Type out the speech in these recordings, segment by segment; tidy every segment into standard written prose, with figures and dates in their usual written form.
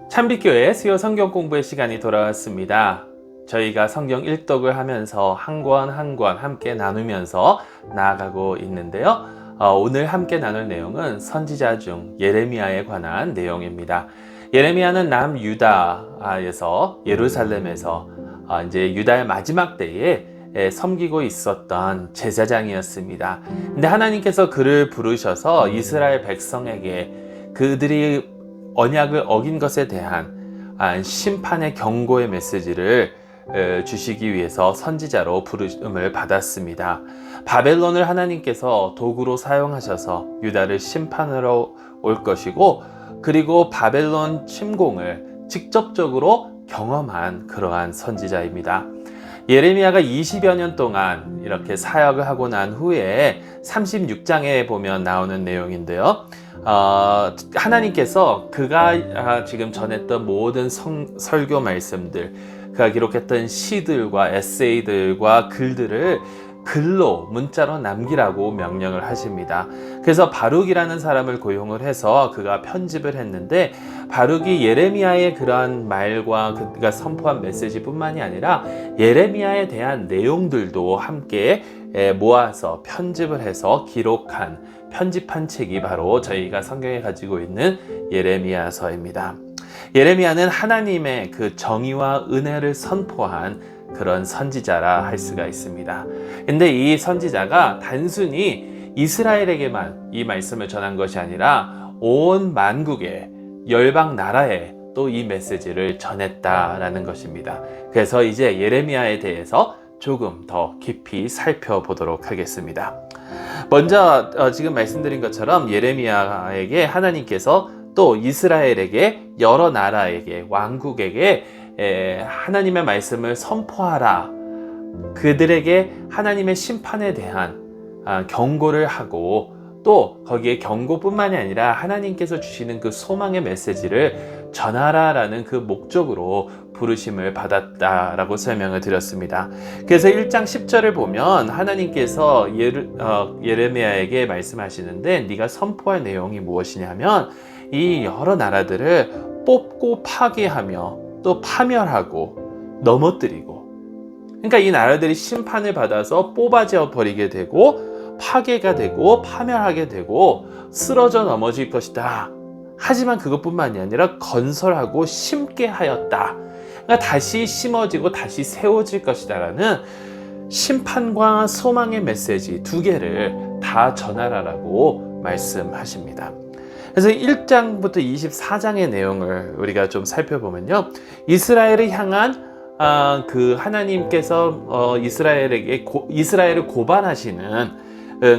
참빛교회 수요 성경 공부의 시간이 돌아왔습니다. 저희가 성경 일독을 하면서 한 권 한 권 함께 나누면서 나아가고 있는데요. 오늘 함께 나눌 내용은 선지자 중 예레미야에 관한 내용입니다. 예레미야는 남유다에서 예루살렘에서 이제 유다의 마지막 때에 섬기고 있었던 제사장이었습니다. 근데 하나님께서 그를 부르셔서 이스라엘 백성에게 그들이 언약을 어긴 것에 대한 심판의 경고의 메시지를 주시기 위해서 선지자로 부름을 받았습니다. 바벨론을 하나님께서 도구로 사용하셔서 유다를 심판하러 올 것이고, 그리고 바벨론 침공을 직접적으로 경험한 그러한 선지자입니다. 예레미야가 20여 년 동안 이렇게 사역을 하고 난 후에 36장에 보면 나오는 내용인데요. 하나님께서 그가 지금 전했던 모든 설교 말씀들, 그가 기록했던 시들과 에세이들과 글들을 글로 문자로 남기라고 명령을 하십니다. 그래서 바룩이라는 사람을 고용을 해서 그가 편집을 했는데, 바룩이 예레미야의 그러한 말과 그가 선포한 메시지뿐만이 아니라 예레미야에 대한 내용들도 함께 모아서 편집을 해서 기록한, 편집한 책이 바로 저희가 성경에 가지고 있는 예레미야서입니다. 예레미야는 하나님의 그 정의와 은혜를 선포한 그런 선지자라 할 수가 있습니다. 근데 이 선지자가 단순히 이스라엘에게만 이 말씀을 전한 것이 아니라 온 만국에, 열방 나라에 또 이 메시지를 전했다라는 것입니다. 그래서 이제 예레미야에 대해서 조금 더 깊이 살펴보도록 하겠습니다. 먼저 지금 말씀드린 것처럼 예레미야에게 하나님께서 또 이스라엘에게, 여러 나라에게, 왕국에게 하나님의 말씀을 선포하라, 그들에게 하나님의 심판에 대한 경고를 하고, 또 거기에 경고뿐만이 아니라 하나님께서 주시는 그 소망의 메시지를 전하라라는 그 목적으로 부르심을 받았다라고 설명을 드렸습니다. 그래서 1장 10절을 보면 하나님께서 예레미야에게 말씀하시는데, 네가 선포할 내용이 무엇이냐면 이 여러 나라들을 뽑고 파괴하며 또 파멸하고 넘어뜨리고, 그러니까 이 나라들이 심판을 받아서 뽑아져 버리게 되고 파괴가 되고 파멸하게 되고 쓰러져 넘어질 것이다. 하지만 그것뿐만이 아니라 건설하고 심게 하였다. 그러니까 다시 심어지고 다시 세워질 것이다라는 심판과 소망의 메시지 두 개를 다 전하라라고 말씀하십니다. 그래서 1장부터 24장의 내용을 우리가 좀 살펴보면요, 이스라엘을 향한 그 하나님께서 이스라엘을 고발하시는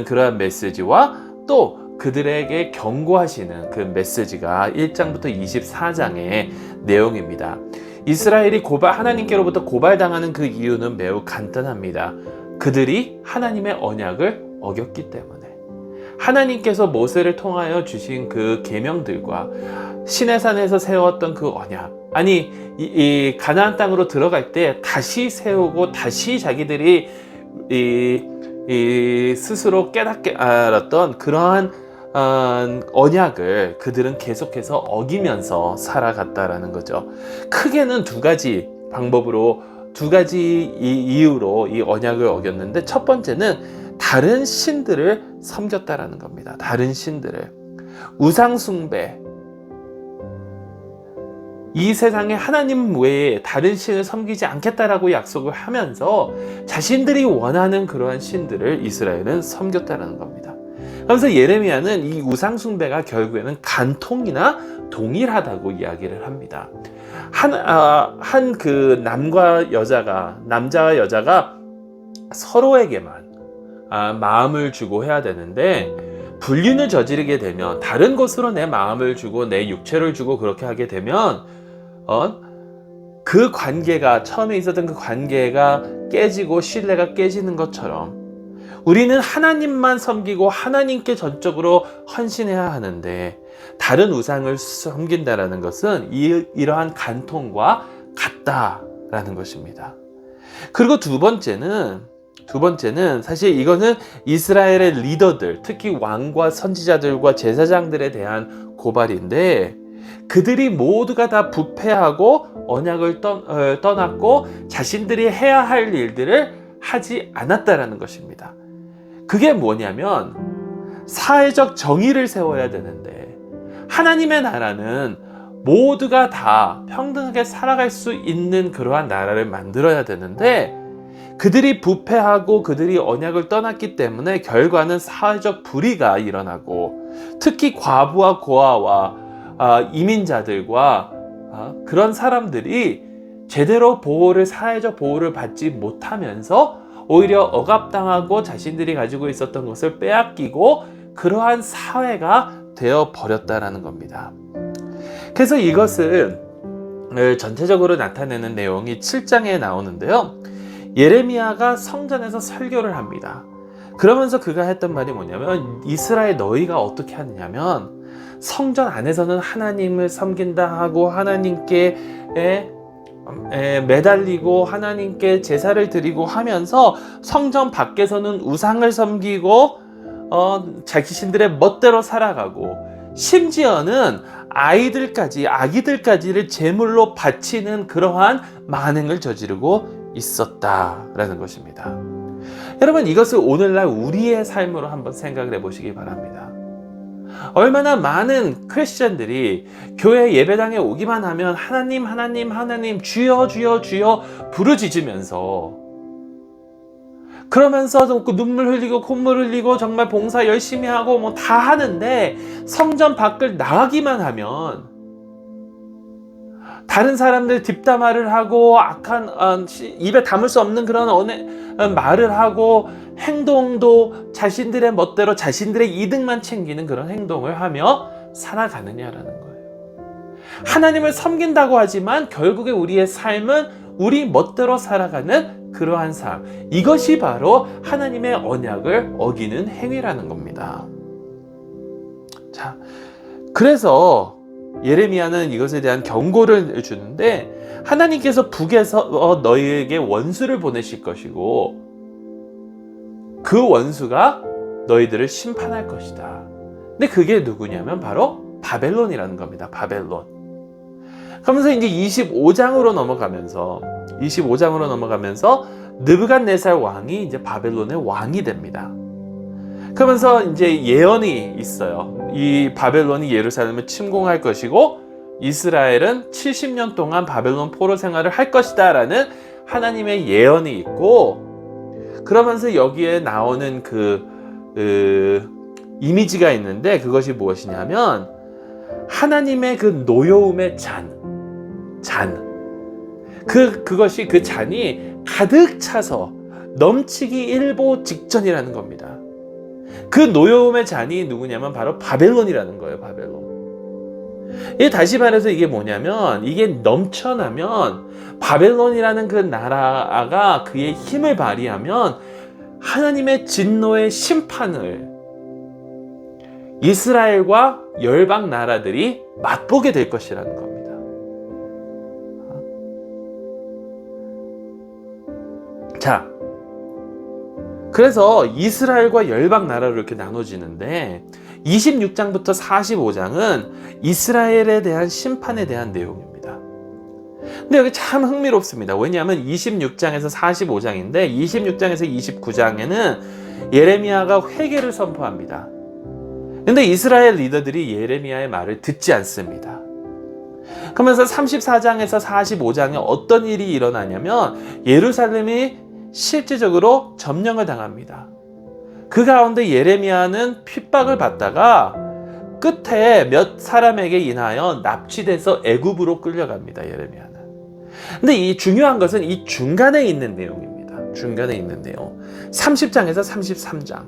그러한 메시지와 또 그들에게 경고하시는 그 메시지가 1장부터 24장의 내용입니다. 이스라엘이 하나님께로부터 고발당하는 그 이유는 매우 간단합니다. 그들이 하나님의 언약을 어겼기 때문에, 하나님께서 모세를 통하여 주신 그 계명들과 시내산에서 세웠던 그 언약, 아니 이 가나안 땅으로 들어갈 때 다시 세우고 다시 자기들이 스스로 깨닫게 알았던 그러한 언약을 그들은 계속해서 어기면서 살아갔다라는 거죠. 크게는 두 가지 방법으로, 두 가지 이유로 이 언약을 어겼는데, 첫 번째는 다른 신들을 섬겼다라는 겁니다. 다른 신들을, 우상 숭배, 이 세상에 하나님 외에 다른 신을 섬기지 않겠다라고 약속을 하면서 자신들이 원하는 그러한 신들을 이스라엘은 섬겼다라는 겁니다. 그래서 예레미야는 이 우상 숭배가 결국에는 간통이나 동일하다고 이야기를 합니다. 한 그 남자와 여자가 서로에게만 마음을 주고 해야 되는데, 불륜을 저지르게 되면, 다른 곳으로 내 마음을 주고 내 육체를 주고 그렇게 하게 되면 그 관계가, 처음에 있었던 그 관계가 깨지고 신뢰가 깨지는 것처럼 우리는 하나님만 섬기고 하나님께 전적으로 헌신해야 하는데, 다른 우상을 섬긴다라는 것은 이러한 간통과 같다라는 것입니다. 그리고 두 번째는 사실 이거는 이스라엘의 리더들, 특히 왕과 선지자들과 제사장들에 대한 고발인데, 그들이 모두가 다 부패하고 언약을 떠났고 자신들이 해야 할 일들을 하지 않았다라는 것입니다. 그게 뭐냐면 사회적 정의를 세워야 되는데 하나님의 나라는 모두가 다 평등하게 살아갈 수 있는 그러한 나라를 만들어야 되는데 그들이 부패하고 그들이 언약을 떠났기 때문에 결과는 사회적 불의가 일어나고 특히 과부와 고아와 이민자들과 그런 사람들이 제대로 사회적 보호를 받지 못하면서 오히려 억압당하고 자신들이 가지고 있었던 것을 빼앗기고 그러한 사회가 되어 버렸다라는 겁니다. 그래서 이것을 전체적으로 나타내는 내용이 7장에 나오는데요. 예레미야가 성전에서 설교를 합니다. 그러면서 그가 했던 말이 뭐냐면 이스라엘 너희가 어떻게 하느냐면 성전 안에서는 하나님을 섬긴다 하고 하나님께 매달리고 하나님께 제사를 드리고 하면서 성전 밖에서는 우상을 섬기고 자신들의 멋대로 살아가고 심지어는 아기들까지를 제물로 바치는 그러한 만행을 저지르고 있었다라는 것입니다. 여러분 이것을 오늘날 우리의 삶으로 한번 생각을 해보시기 바랍니다. 얼마나 많은 크리스천들이 교회 예배당에 오기만 하면 하나님 주여 주여 주여 부르짖으면서 그러면서 눈물 흘리고 콧물 흘리고 정말 봉사 열심히 하고 뭐 다 하는데 성전 밖을 나가기만 하면 다른 사람들 뒷담화를 하고 악한 입에 담을 수 없는 그런 말을 하고 행동도 자신들의 멋대로 자신들의 이득만 챙기는 그런 행동을 하며 살아가느냐라는 거예요. 하나님을 섬긴다고 하지만 결국에 우리의 삶은 우리 멋대로 살아가는 그러한 삶, 이것이 바로 하나님의 언약을 어기는 행위라는 겁니다. 자, 그래서 예레미야는 이것에 대한 경고를 주는데 하나님께서 북에서 너희에게 원수를 보내실 것이고 그 원수가 너희들을 심판할 것이다. 근데 그게 누구냐면 바로 바벨론이라는 겁니다. 바벨론. 그러면서 이제 25장으로 넘어가면서 느부갓네살 왕이 이제 바벨론의 왕이 됩니다. 그러면서 이제 예언이 있어요. 이 바벨론이 예루살렘을 침공할 것이고 이스라엘은 70년 동안 바벨론 포로 생활을 할 것이다 라는 하나님의 예언이 있고 그러면서 여기에 나오는 이미지가 있는데 그것이 무엇이냐면 하나님의 그 노여움의 그것이 그 잔이 가득 차서 넘치기 일보 직전이라는 겁니다. 그 노여움의 잔이 누구냐면 바로 바벨론이라는 거예요. 바벨론. 다시 말해서 이게 뭐냐면 이게 넘쳐나면 바벨론이라는 그 나라가 그의 힘을 발휘하면 하나님의 진노의 심판을 이스라엘과 열방 나라들이 맛보게 될 것이라는 겁니다. 자, 그래서 이스라엘과 열방 나라로 이렇게 나눠지는데 26장부터 45장은 이스라엘에 대한 심판에 대한 내용입니다. 근데 여기 참 흥미롭습니다. 왜냐하면 26장에서 45장인데 26장에서 29장에는 예레미야가 회개를 선포합니다. 근데 이스라엘 리더들이 예레미야의 말을 듣지 않습니다. 그러면서 34장에서 45장에 어떤 일이 일어나냐면 예루살렘이 실제적으로 점령을 당합니다. 그 가운데 예레미야는 핍박을 받다가 끝에 몇 사람에게 인하여 납치돼서 애굽으로 끌려갑니다. 예레미야는. 근데 이 중요한 것은 이 중간에 있는 내용입니다. 중간에 있는 내용. 30장에서 33장.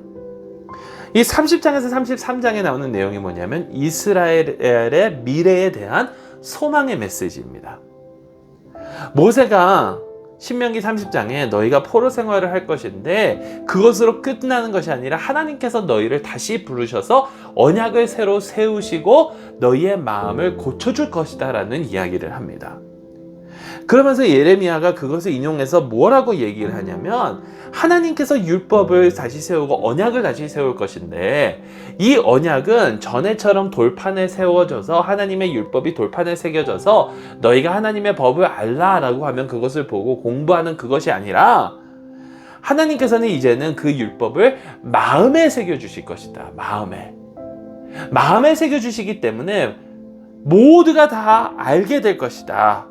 이 30장에서 33장에 나오는 내용이 뭐냐면 이스라엘의 미래에 대한 소망의 메시지입니다. 모세가 신명기 30장에 너희가 포로 생활을 할 것인데 그것으로 끝나는 것이 아니라 하나님께서 너희를 다시 부르셔서 언약을 새로 세우시고 너희의 마음을 고쳐줄 것이다 라는 이야기를 합니다. 그러면서 예레미야가 그것을 인용해서 뭐라고 얘기를 하냐면, 하나님께서 율법을 다시 세우고 언약을 다시 세울 것인데, 이 언약은 전에처럼 돌판에 세워져서 하나님의 율법이 돌판에 새겨져서 너희가 하나님의 법을 알라라고 하면 그것을 보고 공부하는 그것이 아니라, 하나님께서는 이제는 그 율법을 마음에 새겨주실 것이다. 마음에 새겨주시기 때문에 모두가 다 알게 될 것이다.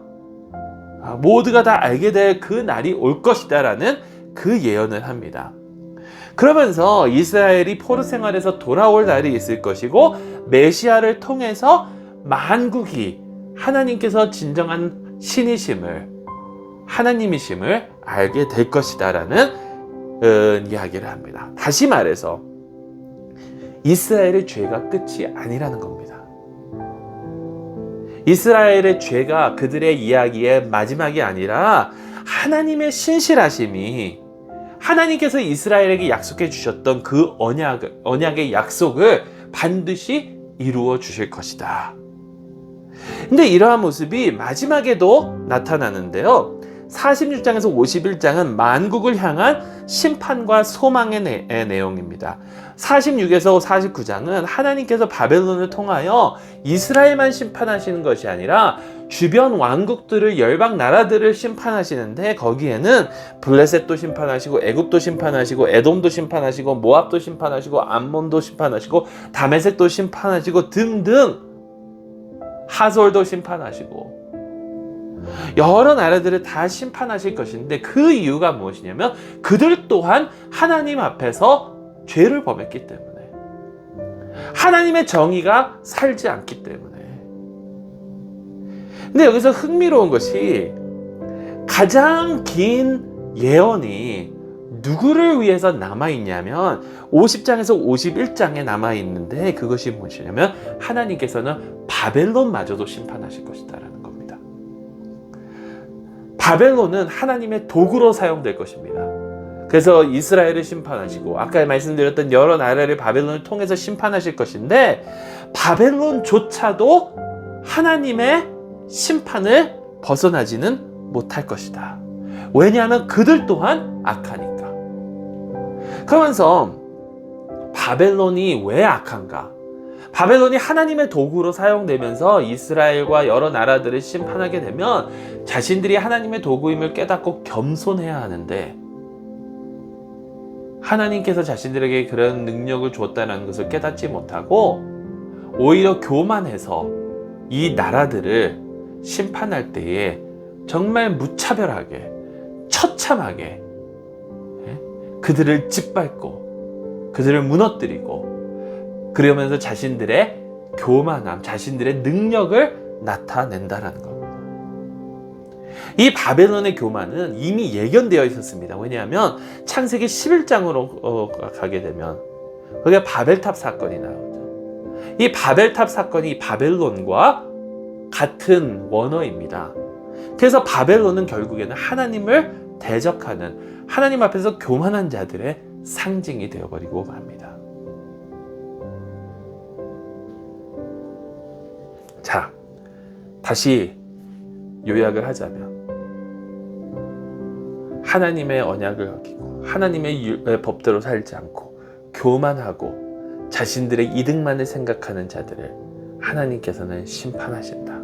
모두가 다 알게 될 그 날이 올 것이다 라는 그 예언을 합니다. 그러면서 이스라엘이 포로 생활에서 돌아올 날이 있을 것이고, 메시아를 통해서 만국이 하나님께서 진정한 신이심을, 하나님이심을 알게 될 것이다 라는 이야기를 합니다. 다시 말해서 이스라엘의 죄가 끝이 아니라는 겁니다. 이스라엘의 죄가 그들의 이야기의 마지막이 아니라, 하나님의 신실하심이, 하나님께서 이스라엘에게 약속해 주셨던 그 언약의 약속을 반드시 이루어 주실 것이다. 근데 이러한 모습이 마지막에도 나타나는데요. 46장에서 51장은 만국을 향한 심판과 소망의 내용입니다. 46에서 49장은 하나님께서 바벨론을 통하여 이스라엘만 심판하시는 것이 아니라 주변 왕국들을, 열방 나라들을 심판하시는데, 거기에는 블레셋도 심판하시고, 애굽도 심판하시고, 에돔도 심판하시고, 모압도 심판하시고, 암몬도 심판하시고, 다메섹도 심판하시고 등등, 하솔도 심판하시고, 여러 나라들을 다 심판하실 것인데, 그 이유가 무엇이냐면 그들 또한 하나님 앞에서 죄를 범했기 때문에, 하나님의 정의가 살지 않기 때문에. 근데 여기서 흥미로운 것이, 가장 긴 예언이 누구를 위해서 남아있냐면 50장에서 51장에 남아있는데, 그것이 무엇이냐면 하나님께서는 바벨론마저도 심판하실 것이다 라는 겁니다. 바벨론은 하나님의 도구로 사용될 것입니다. 그래서 이스라엘을 심판하시고, 아까 말씀드렸던 여러 나라를 바벨론을 통해서 심판하실 것인데, 바벨론조차도 하나님의 심판을 벗어나지는 못할 것이다. 왜냐하면 그들 또한 악하니까. 그러면서 바벨론이 왜 악한가? 바벨론이 하나님의 도구로 사용되면서 이스라엘과 여러 나라들을 심판하게 되면 자신들이 하나님의 도구임을 깨닫고 겸손해야 하는데, 하나님께서 자신들에게 그런 능력을 줬다는 것을 깨닫지 못하고 오히려 교만해서 이 나라들을 심판할 때에 정말 무차별하게, 처참하게 그들을 짓밟고 그들을 무너뜨리고, 그러면서 자신들의 교만함, 자신들의 능력을 나타낸다라는 겁니다. 이 바벨론의 교만은 이미 예견되어 있었습니다. 왜냐하면 창세기 11장으로 가게 되면 거기에 바벨탑 사건이 나오죠. 이 바벨탑 사건이 바벨론과 같은 원어입니다. 그래서 바벨론은 결국에는 하나님을 대적하는, 하나님 앞에서 교만한 자들의 상징이 되어버리고 맙니다. 자, 다시 요약을 하자면, 하나님의 언약을 어기고 하나님의 법대로 살지 않고 교만하고 자신들의 이득만을 생각하는 자들을 하나님께서는 심판하신다.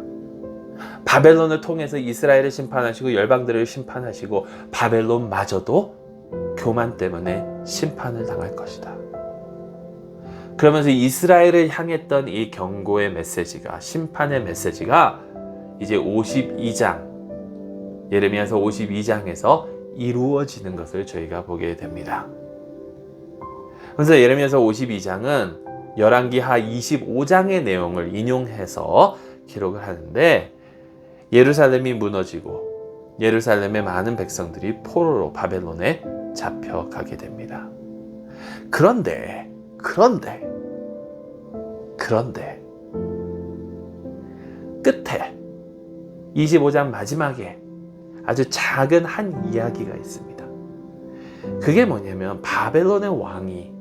바벨론을 통해서 이스라엘을 심판하시고 열방들을 심판하시고, 바벨론마저도 교만 때문에 심판을 당할 것이다. 그러면서 이스라엘을 향했던 이 경고의 메시지가, 심판의 메시지가 이제 52장, 예레미야서 52장에서 이루어지는 것을 저희가 보게 됩니다. 그래서 예레미야서 52장은 열왕기하 25장의 내용을 인용해서 기록을 하는데, 예루살렘이 무너지고 예루살렘의 많은 백성들이 포로로 바벨론에 잡혀가게 됩니다. 그런데 끝에 25장 마지막에 아주 작은 한 이야기가 있습니다. 그게 뭐냐면, 바벨론의 왕이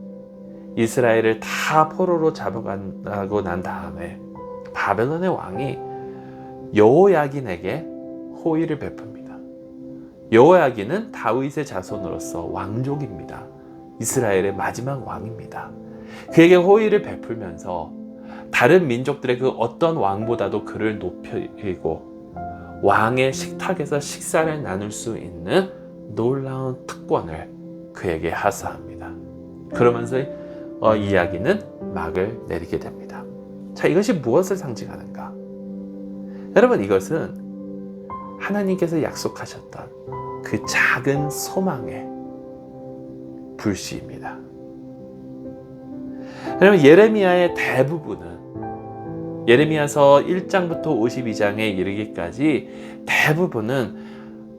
이스라엘을 다 포로로 잡아가고 난 다음에 바벨론의 왕이 여호야긴에게 호의를 베풉니다. 여호야긴은 다윗의 자손으로서 왕족입니다. 이스라엘의 마지막 왕입니다. 그에게 호의를 베풀면서 다른 민족들의 그 어떤 왕보다도 그를 높이고 왕의 식탁에서 식사를 나눌 수 있는 놀라운 특권을 그에게 하사합니다. 그러면서 이야기는 막을 내리게 됩니다. 자, 이것이 무엇을 상징하는가? 여러분, 이것은 하나님께서 약속하셨던 그 작은 소망의 불씨입니다. 여러분, 예레미야의 대부분은 예레미야서 1장부터 52장에 이르기까지 대부분은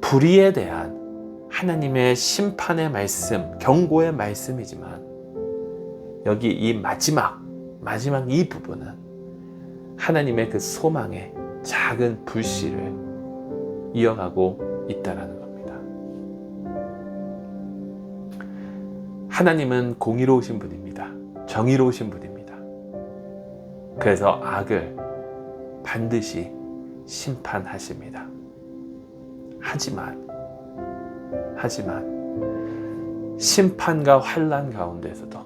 불의에 대한 하나님의 심판의 말씀, 경고의 말씀이지만 여기 이 마지막 이 부분은 하나님의 그 소망의 작은 불씨를 이어가고 있다는 겁니다. 하나님은 공의로우신 분입니다. 정의로우신 분입니다. 그래서 악을 반드시 심판하십니다. 하지만 심판과 환난 가운데서도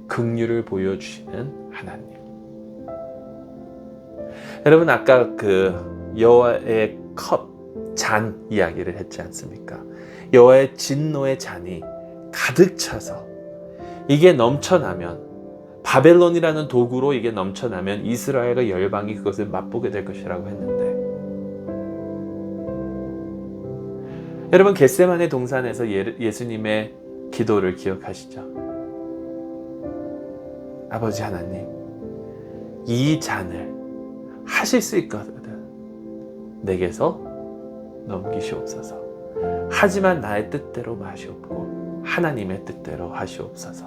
긍휼을 보여주시는 하나님. 여러분, 아까 그 여호와의 잔 이야기를 했지 않습니까? 여호와의 진노의 잔이 가득 차서 이게 넘쳐나면, 바벨론이라는 도구로 이게 넘쳐나면 이스라엘과 열방이 그것을 맛보게 될 것이라고 했는데, 여러분, 겟세마네 동산에서 예수님의 기도를 기억하시죠? 아버지 하나님, 이 잔을 하실 수 있거든 내게서 넘기시옵소서. 하지만 나의 뜻대로 마시옵고 하나님의 뜻대로 하시옵소서.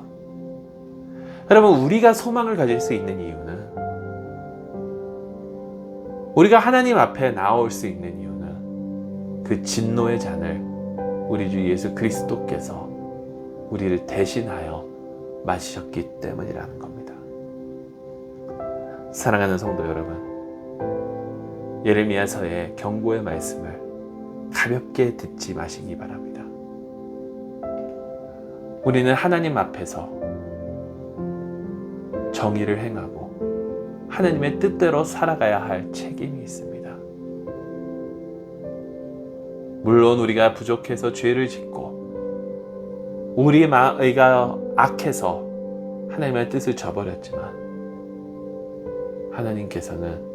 여러분, 우리가 소망을 가질 수 있는 이유는, 우리가 하나님 앞에 나올 수 있는 이유는 그 진노의 잔을 우리 주 예수 그리스도께서 우리를 대신하여 마시셨기 때문이라는 겁니다. 사랑하는 성도 여러분, 예레미야서의 경고의 말씀을 가볍게 듣지 마시기 바랍니다. 우리는 하나님 앞에서 정의를 행하고 하나님의 뜻대로 살아가야 할 책임이 있습니다. 물론 우리가 부족해서 죄를 짓고 우리가 악해서 하나님의 뜻을 저버렸지만, 하나님께서는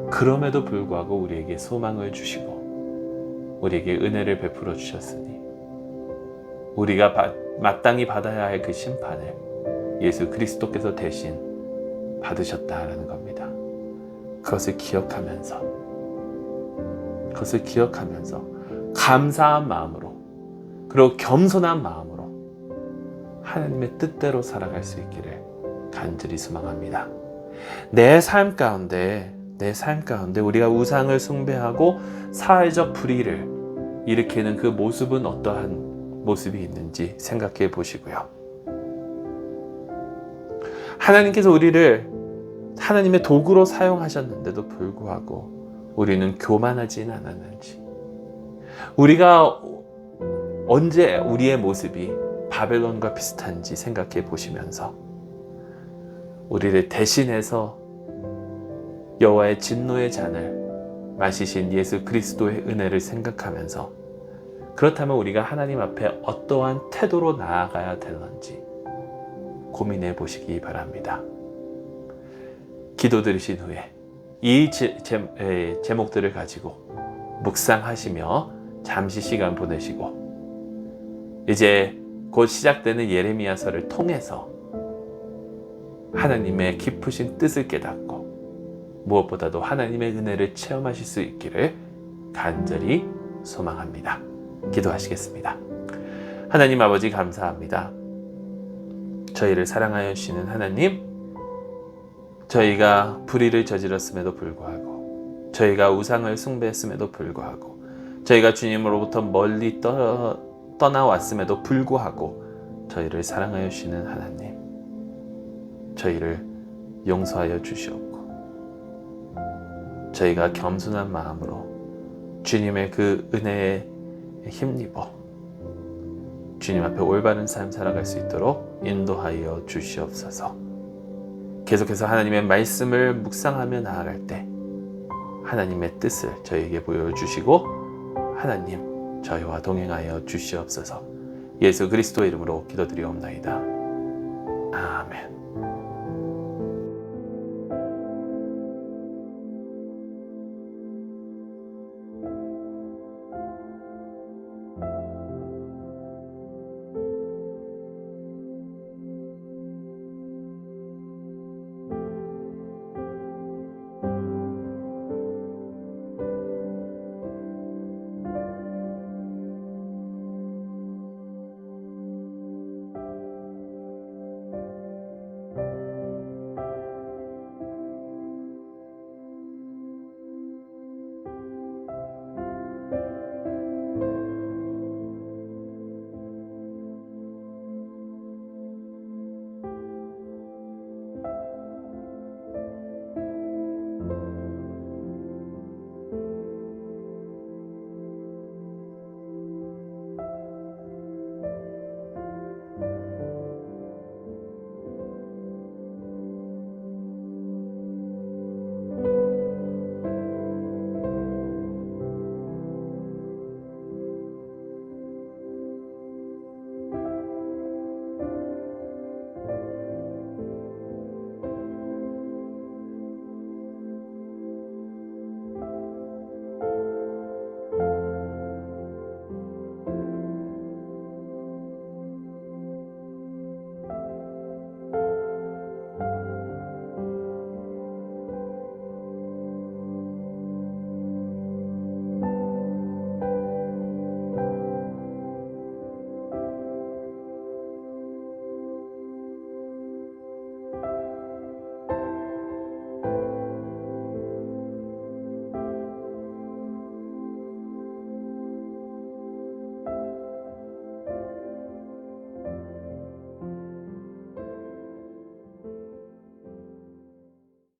그럼에도 불구하고 우리에게 소망을 주시고 우리에게 은혜를 베풀어 주셨으니 우리가 마땅히 받아야 할 그 심판을 예수 그리스도께서 대신 받으셨다라는 겁니다. 그것을 기억하면서 감사한 마음으로, 그리고 겸손한 마음으로 하나님의 뜻대로 살아갈 수 있기를 간절히 소망합니다. 내 삶 가운데 우리가 우상을 숭배하고 사회적 불의를 일으키는 그 모습은 어떠한 모습이 있는지 생각해 보시고요. 하나님께서 우리를 하나님의 도구로 사용하셨는데도 불구하고 우리는 교만하지는 않았는지, 우리가 언제 우리의 모습이 바벨론과 비슷한지 생각해 보시면서 우리를 대신해서 여호와의 진노의 잔을 마시신 예수 그리스도의 은혜를 생각하면서, 그렇다면 우리가 하나님 앞에 어떠한 태도로 나아가야 되는지 고민해 보시기 바랍니다. 기도 들으신 후에 이 제목들을 가지고 묵상하시며 잠시 시간 보내시고, 이제 곧 시작되는 예레미야서를 통해서 하나님의 깊으신 뜻을 깨닫고 무엇보다도 하나님의 은혜를 체험하실 수 있기를 간절히 소망합니다. 기도하시겠습니다. 하나님 아버지, 감사합니다. 저희를 사랑하여 주시는 하나님, 저희가 불의를 저질렀음에도 불구하고, 저희가 우상을 숭배했음에도 불구하고, 저희가 주님으로부터 멀리 떠나왔음에도 불구하고 저희를 사랑하여 주시는 하나님, 저희를 용서하여 주시옵고 저희가 겸손한 마음으로 주님의 그 은혜에 힘입어 주님 앞에 올바른 삶 살아갈 수 있도록 인도하여 주시옵소서. 계속해서 하나님의 말씀을 묵상하며 나아갈 때 하나님의 뜻을 저에게 보여주시고 하나님 저희와 동행하여 주시옵소서. 예수 그리스도의 이름으로 기도드리옵나이다. 아멘.